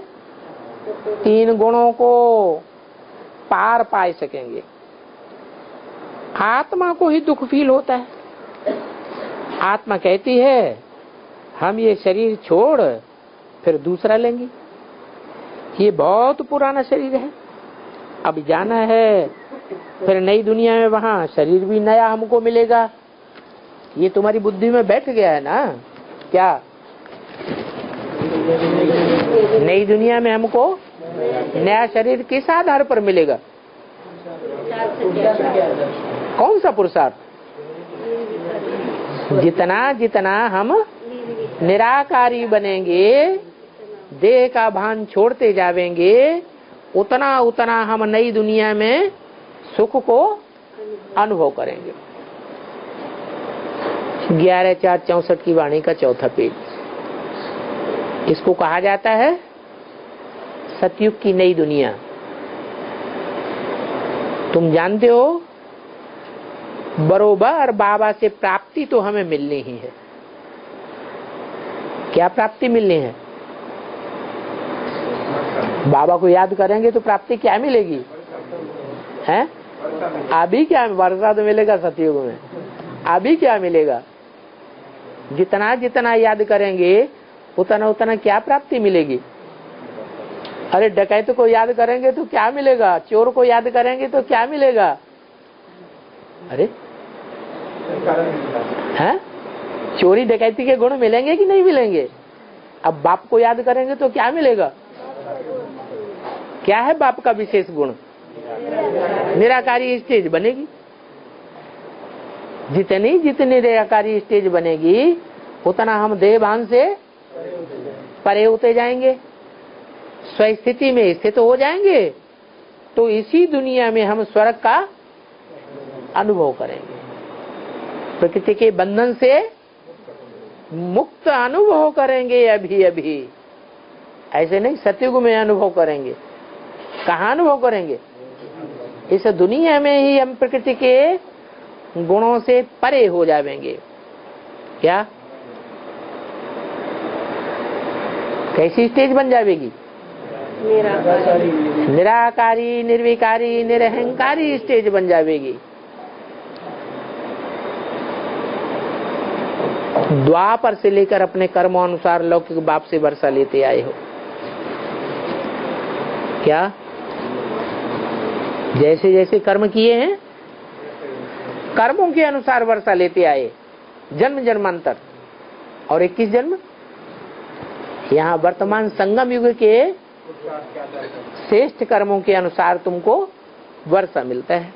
3 गुणों को पार पाए सकेंगे। आत्मा को ही दुख फील होता है। आत्मा कहती है हम ये शरीर छोड़ फिर दूसरा लेंगे, ये बहुत पुराना शरीर है, अब जाना है फिर नई दुनिया में, वहां शरीर भी नया हमको मिलेगा। ये तुम्हारी बुद्धि में बैठ गया है ना? क्या नई दुनिया में हमको नया शरीर किस आधार पर मिलेगा? कौन सा पुरुषार्थ? जितना जितना हम निराकारी बनेंगे, देह का भान छोड़ते जावेंगे, उतना उतना हम नई दुनिया में सुख को अनुभव करेंगे। 11/4/64 की वाणी का 4था पेज। इसको कहा जाता है सतयुग की नई दुनिया। तुम जानते हो बरोबर बाबा से प्राप्ति तो हमें मिलनी ही है। क्या प्राप्ति मिलनी है? बाबा को याद करेंगे तो प्राप्ति क्या मिलेगी? हैं? अभी क्या वर्षा तो मिलेगा सतयुग में, अभी क्या मिलेगा? जितना जितना याद करेंगे उतना उतना क्या प्राप्ति मिलेगी? अरे डकैत को याद करेंगे तो क्या मिलेगा? चोर को याद करेंगे तो क्या मिलेगा? अरे हैं? चोरी डकैती के गुण मिलेंगे कि नहीं मिलेंगे? अब बाप को याद करेंगे तो क्या मिलेगा? क्या है बाप का विशेष गुण? निराकारी स्टेज बनेगी। जितनी जितनी निराकारी स्टेज बनेगी उतना हम देहभान से परे होते जाएंगे, स्वस्थिति में स्थित हो जाएंगे। तो इसी दुनिया में हम स्वर्ग का अनुभव करेंगे, प्रकृति के बंधन से मुक्त अनुभव करेंगे। अभी अभी ऐसे नहीं, सतयुग में अनुभव करेंगे। कहाँ अनुभव करेंगे? इस दुनिया में ही हम प्रकृति के गुणों से परे हो जाएंगे। क्या कैसी स्टेज बन जाएगी? निराकारी, निर्विकारी, निरहंकारी स्टेज बन जाएगी। द्वापर से लेकर अपने कर्मानुसार लौकिक बाप से वर्षा लेते आए हो। क्या जैसे जैसे कर्म किए हैं कर्मों के अनुसार वर्षा लेते आए, जन्म जन्मांतर और 21 जन्म। यहाँ वर्तमान संगम युग के श्रेष्ठ कर्मों के अनुसार तुमको वर्षा मिलता है।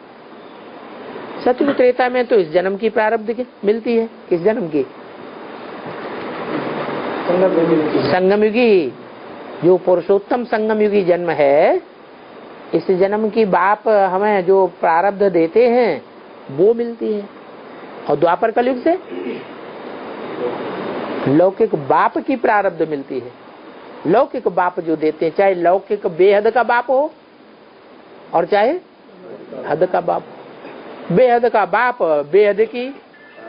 सतयुग त्रेता में तो इस जन्म की प्रारब्ध की मिलती है। किस जन्म की? संगम युगी, जो पुरुषोत्तम संगम युगी जन्म है, इस जन्म की बाप हमें जो प्रारब्ध देते हैं वो मिलती है। और द्वापर कलयुग से लौकिक बाप की प्रारब्ध मिलती है। लौकिक बाप जो देते हैं, चाहे लौकिक बेहद का बाप हो और चाहे हद का बाप। बेहद का बाप बेहद की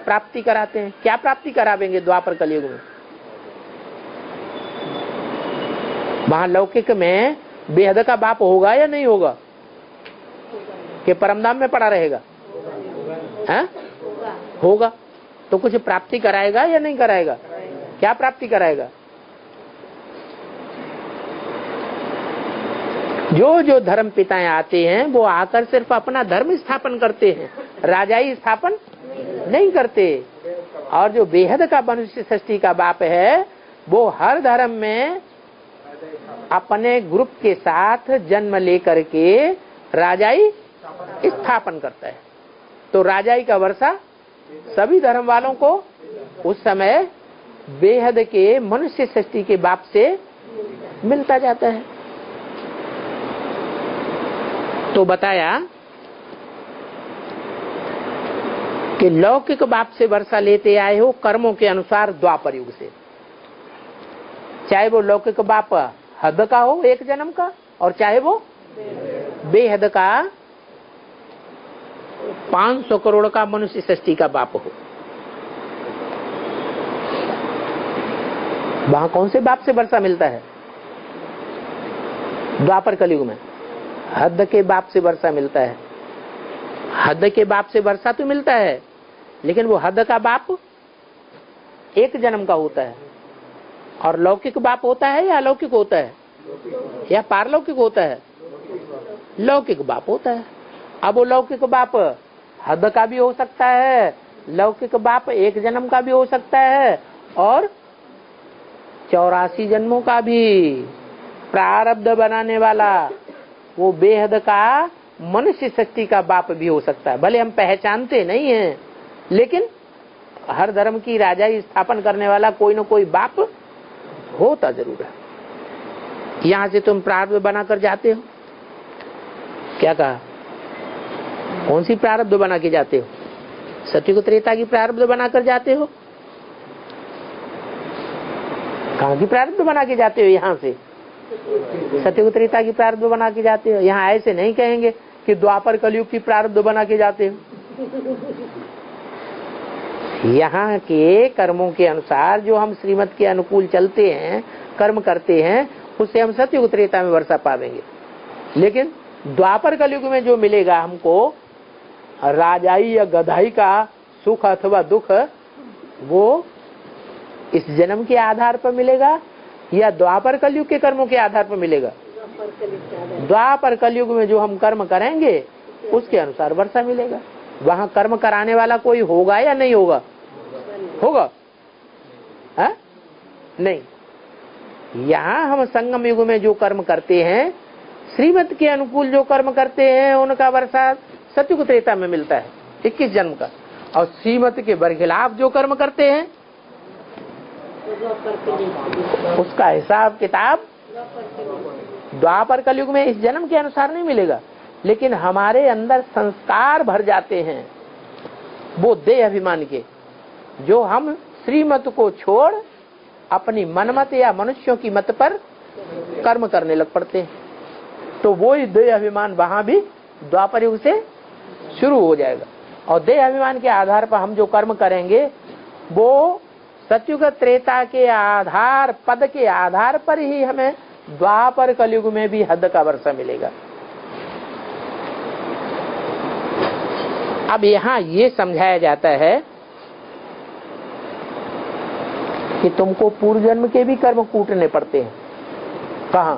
प्राप्ति कराते हैं। क्या प्राप्ति करावेंगे द्वापर कलयुग में? वहां लौकिक में बेहद का बाप होगा या नहीं होगा? कि परमधाम में पड़ा रहेगा? है? होगा। तो कुछ प्राप्ति कराएगा या नहीं कराएगा? क्या प्राप्ति कराएगा? जो जो धर्म पिताएं आते हैं वो आकर सिर्फ अपना धर्म स्थापन करते हैं, राजाई स्थापन नहीं करते। और जो बेहद का मनुष्य सृष्टि का बाप है वो हर धर्म में अपने ग्रुप के साथ जन्म लेकर के राजाई स्थापन करता है। तो राजाई का वर्षा सभी धर्म वालों को उस समय बेहद के मनुष्य सृष्टि के बाप से मिलता जाता है। तो बताया कि लौकिक बाप से वर्षा लेते आए हो कर्मों के अनुसार द्वापर युग से, चाहे वो लौकिक बाप हद का हो एक जन्म का और चाहे वो बेहद का 500 करोड़ का मनुष्य सृष्टि का बाप हो। वहां कौन से बाप से वर्षा मिलता है? द्वापर कलयुग में हद के बाप से वर्षा मिलता है। हद के बाप से वर्षा तो मिलता है, लेकिन वो हद का बाप एक जन्म का होता है। और लौकिक बाप होता है या अलौकिक होता है या पारलौकिक होता है? लौकिक बाप होता है। अब वो लौकिक बाप हद का भी हो सकता है, लौकिक बाप एक जन्म का भी हो सकता है और 84 जन्मों का भी। प्रारब्ध बनाने वाला वो बेहद का मनुष्य शक्ति का बाप भी हो सकता है। भले हम पहचानते नहीं हैं, लेकिन हर धर्म की राजाई स्थापन करने वाला कोई न कोई बाप होता जरूर है। यहाँ से तुम प्रारब्ध बनाकर जाते हो। क्या कहा? कौन सी प्रारब्ध बना के जाते हो? सतयुग त्रेता की प्रारब्ध बनाकर जाते हो? कहाँ की प्रारब्ध बना के जाते हो? यहाँ से सतयुग त्रेता की प्रारब्ध बना के जाते हो। यहाँ ऐसे नहीं कहेंगे कि द्वापर कलयुग की प्रारब्ध बना के जाते हो। यहाँ के कर्मों के अनुसार जो हम श्रीमत के अनुकूल चलते हैं, कर्म करते हैं, उससे हम सतयुग त्रेता में वर्षा पावेंगे। लेकिन द्वापर कलयुग में जो मिलेगा हमको राजाई या गधाई का सुख अथवा दुख, वो इस जन्म के आधार पर मिलेगा या द्वापर कलयुग के कर्मों के आधार पर मिलेगा? द्वापर कलयुग में जो हम कर्म करेंगे उसके अनुसार वर्षा मिलेगा। वहां कर्म कराने वाला कोई होगा या नहीं होगा? होगा? है? नहीं। यहाँ हम संगम युग में जो कर्म करते हैं, श्रीमत के अनुकूल जो कर्म करते हैं, उनका वर्षा सतयुग त्रेता में मिलता है 21 जन्म का। और श्रीमत के बरखिलाफ जो कर्म करते हैं उसका हिसाब किताब द्वापर कलयुग में इस जन्म के अनुसार नहीं मिलेगा। लेकिन हमारे अंदर संस्कार भर जाते हैं वो देह अभिमान के, जो हम श्रीमत को छोड़ अपनी मनमत या मनुष्यों की मत पर कर्म करने लग पड़ते हैं। तो वो ही देह अभिमान वहां भी द्वापर युग से शुरू हो जाएगा। और देह अभिमान के आधार पर हम जो कर्म करेंगे वो सतयुग त्रेता के आधार, पद के आधार पर ही हमें द्वापर कलयुग में भी हद का वर्षा मिलेगा। अब यहाँ ये समझाया जाता है कि तुमको पूर्व जन्म के भी कर्म कूटने पड़ते हैं। कहाँ?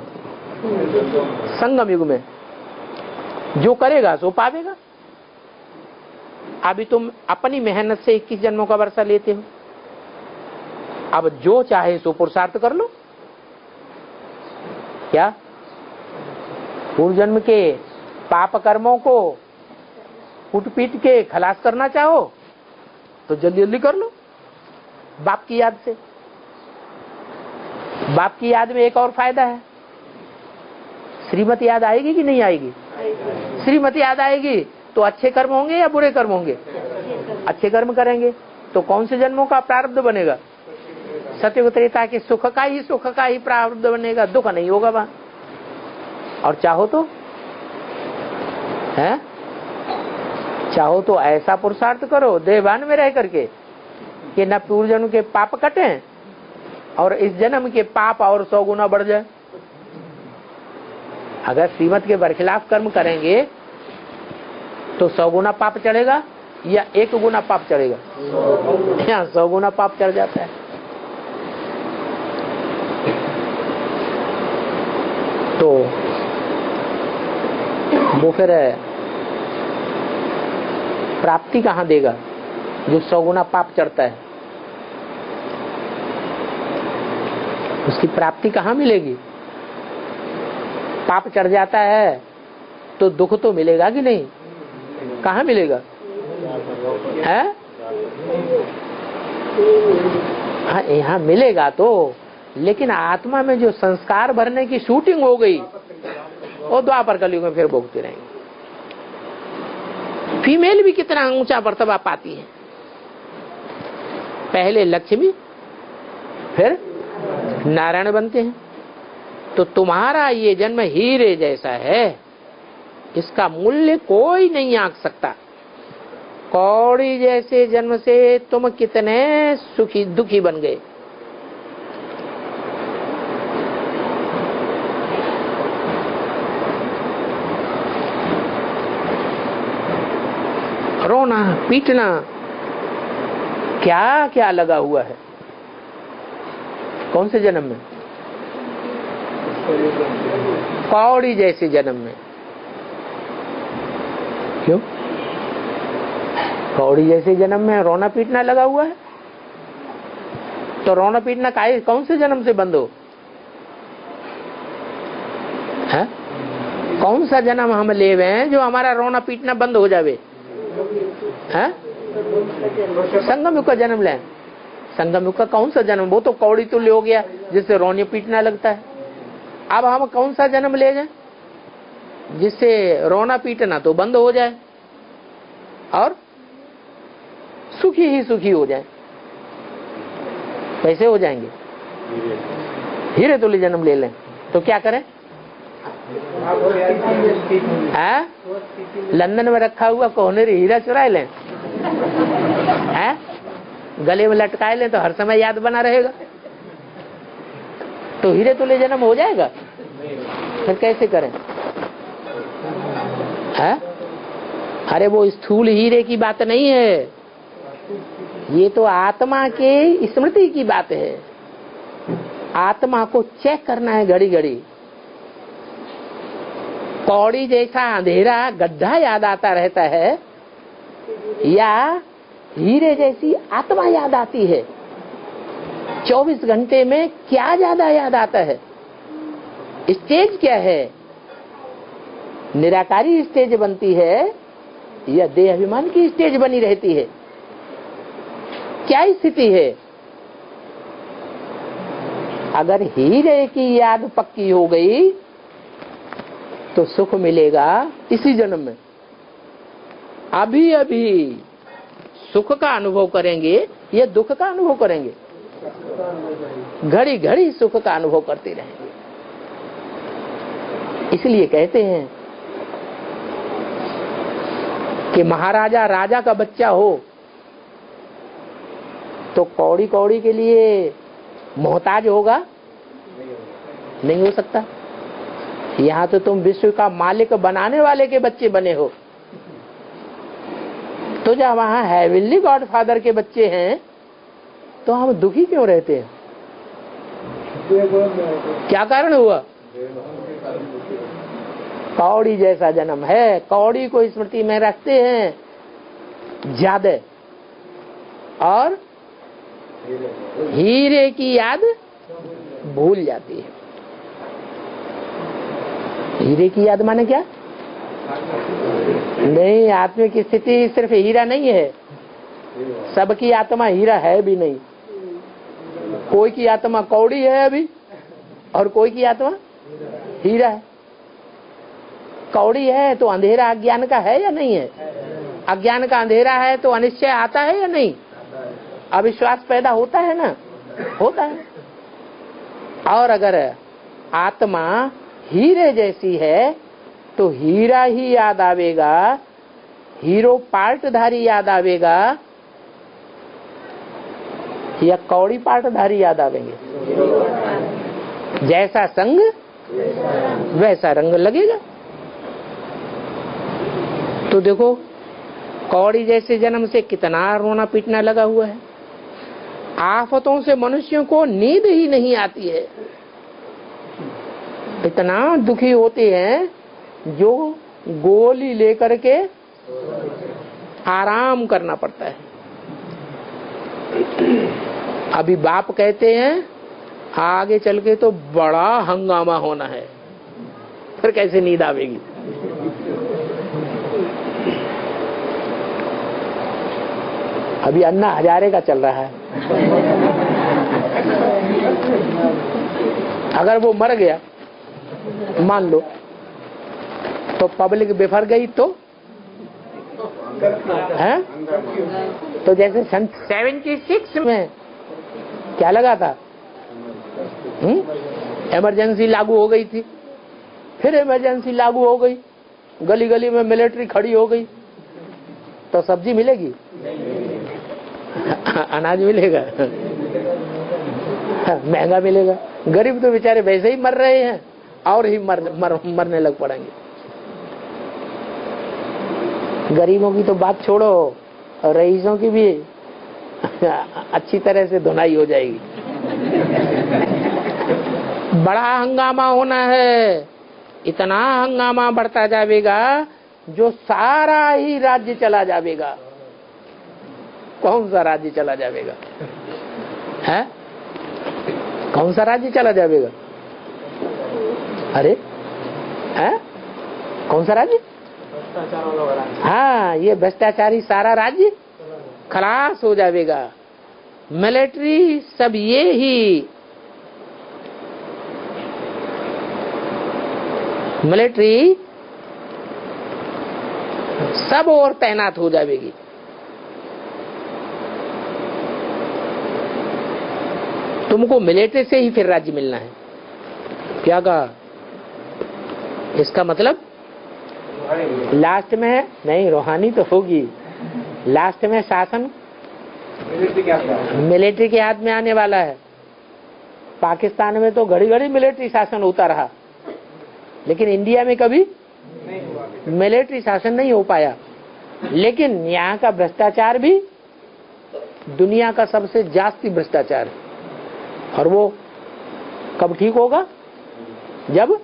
संगम युग में। जो करेगा सो पावेगा। अभी तुम अपनी मेहनत से 21 जन्मों का वर्षा लेते हो, अब जो चाहे सो पुरुषार्थ कर लो। क्या पूर्व जन्म के पाप कर्मों को कूट पीट के खलास करना चाहो तो जल्दी जल्दी कर लो बाप की याद से। बाप की याद में एक और फायदा है, श्रीमत याद आएगी कि नहीं आएगी? श्रीमत याद आएगी तो अच्छे कर्म होंगे या बुरे कर्म होंगे? अच्छे कर्म करेंगे तो कौन से जन्मों का प्रारब्ध बनेगा? सतयुग त्रेता के सुख का ही प्रारब्ध बनेगा, दुख नहीं होगा वहां। और चाहो तो है, चाहो तो ऐसा पुरुषार्थ करो देवान में रह करके कि न पूर्व जन्म के पाप कटे और इस जन्म के पाप और 100 गुना बढ़ जाए। अगर श्रीमत के बरखिलाफ कर्म करेंगे तो 100 गुना पाप चढ़ेगा या 1 गुना पाप चढ़ेगा? यहाँ 100 गुना पाप चढ़ जाता है। तो वो फिर प्राप्ति कहाँ देगा जो 100 गुना पाप चढ़ता है? उसकी प्राप्ति कहाँ मिलेगी? पाप चढ़ जाता है तो दुख तो मिलेगा कि नहीं? कहाँ मिलेगा? है हाँ, यहाँ मिलेगा तो, लेकिन आत्मा में जो संस्कार भरने की शूटिंग हो गई वो द्वापर कलयुग में फिर भोगते रहेंगे। फीमेल भी कितना ऊंचा मर्तबा पाती है, पहले लक्ष्मी फिर नारायण बनते हैं। तो तुम्हारा ये जन्म हीरे जैसा है, इसका मूल्य कोई नहीं आंक सकता। कौड़ी जैसे जन्म से तुम कितने सुखी दुखी बन गए। रोना पीटना क्या क्या लगा हुआ है, कौन से जन्म में? कौड़ी जैसे जन्म में। क्यों? कौड़ी जैसे जन्म में रोना पीटना लगा हुआ है। तो रोना पीटना कौन से जन्म से बंद हो? है? कौन सा जन्म हम ले हुए हैं जो हमारा रोना पीटना बंद हो जावे? है? संगम युग का जन्म लें। संगम युग का कौन सा जन्म? वो तो कौड़ी तुल्य हो गया जिससे रोने पीटना लगता है। अब हम कौन सा जन्म ले जाए जिससे रोना पीटना तो बंद हो जाए और सुखी ही सुखी हो जाए? कैसे हो जाएंगे? हीरे तुल्य जन्म ले लें तो क्या करें? है? लंदन में रखा हुआ कोहनेरी हीरा चुरा लें, है? गले में लटकाए लें तो हर समय याद बना रहेगा। तो हीरे तुल्य जन्म हो जाएगा? फिर कैसे करें? है? अरे वो स्थूल हीरे की बात नहीं है, ये तो आत्मा के स्मृति की बात है। आत्मा को चेक करना है घड़ी घड़ी। कौड़ी जैसा अंधेरा गड्ढा याद आता रहता है या हीरे जैसी आत्मा याद आती है? 24 घंटे में क्या ज्यादा याद आता है? स्टेज क्या है? निराकारी स्टेज बनती है या देह अभिमान की स्टेज बनी रहती है? क्या स्थिति है? अगर हीरे की याद पक्की हो गई तो सुख मिलेगा इसी जन्म में। अभी अभी सुख का अनुभव करेंगे या दुख का अनुभव करेंगे? घड़ी घड़ी सुख का अनुभव करते रहेंगे। इसलिए कहते हैं कि महाराजा राजा का बच्चा हो तो कौड़ी कौड़ी के लिए मोहताज होगा? नहीं हो सकता। यहाँ तो तुम विश्व का मालिक बनाने वाले के बच्चे बने हो, तो जब वहाँ हेवनली गॉडफादर के बच्चे हैं तो हम दुखी क्यों रहते हैं? क्या कारण हुआ? कौड़ी जैसा जन्म है, कौड़ी को स्मृति में रखते हैं ज्यादा और हीरे की याद भूल जाती है। हीरे की याद माने क्या? नहीं, आत्मिक स्थिति सिर्फ हीरा नहीं है, सबकी आत्मा हीरा है भी नहीं। कोई की आत्मा कौड़ी है अभी और कोई की आत्मा हीरा है। कौड़ी है तो अंधेरा अज्ञान का है या नहीं है? अज्ञान का अंधेरा है तो अनिश्चय आता है या नहीं? अविश्वास पैदा होता है ना? होता है। और अगर आत्मा हीरे जैसी है तो हीरा ही याद आवेगा, हीरो पार्टधारी याद आवेगा या कौड़ी पार्टधारी याद आवेंगे? जैसा संग वैसा रंग लगेगा। तो देखो कौड़ी जैसे जन्म से कितना रोना पीटना लगा हुआ है। आफतों से मनुष्यों को नींद ही नहीं आती है, इतना दुखी होते हैं जो गोली लेकर के आराम करना पड़ता है। अभी बाप कहते हैं आगे चल के तो बड़ा हंगामा होना है, फिर कैसे नींद आवेगी? अभी अन्ना हजारे का चल रहा है, अगर वो मर गया मान लो तो पब्लिक बिफर गई तो है? तो जैसे सन 76 में क्या लगा था, इमरजेंसी लागू हो गई थी, फिर इमरजेंसी लागू हो गई, गली गली में मिलिट्री खड़ी हो गई, तो सब्जी मिलेगी? अनाज मिलेगा? महंगा मिलेगा। गरीब तो बेचारे वैसे ही मर रहे हैं और ही मरने लग पड़ेंगे। गरीबों की तो बात छोड़ो, और रईसों की भी अच्छी तरह से धुनाई हो जाएगी। बड़ा हंगामा होना है, इतना हंगामा बढ़ता जाएगा जो सारा ही राज्य चला जाएगा। कौन सा राज्य चला जाएगा? है? कौन सा राज्य चला जाएगा? अरे है? कौन सा राज्य? हाँ, ये भ्रष्टाचारी सारा राज्य खलास हो जाएगा। मिलिट्री सब ये ही, मिलिट्री सब और तैनात हो जाएगी। तुमको मिलिट्री से ही फिर राज्य मिलना है। क्या कहा? इसका मतलब लास्ट में नहीं, रूहानी तो होगी, लास्ट में शासन मिलिट्री के हाथ में आने वाला है। पाकिस्तान में तो घड़ी घड़ी मिलिट्री शासन होता रहा, लेकिन इंडिया में कभी मिलिट्री शासन नहीं हो पाया। लेकिन यहाँ का भ्रष्टाचार भी दुनिया का सबसे जास्ती भ्रष्टाचार है, और वो कब ठीक होगा? जब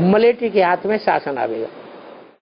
मिलिट्री के हाथ में शासन आवेगा।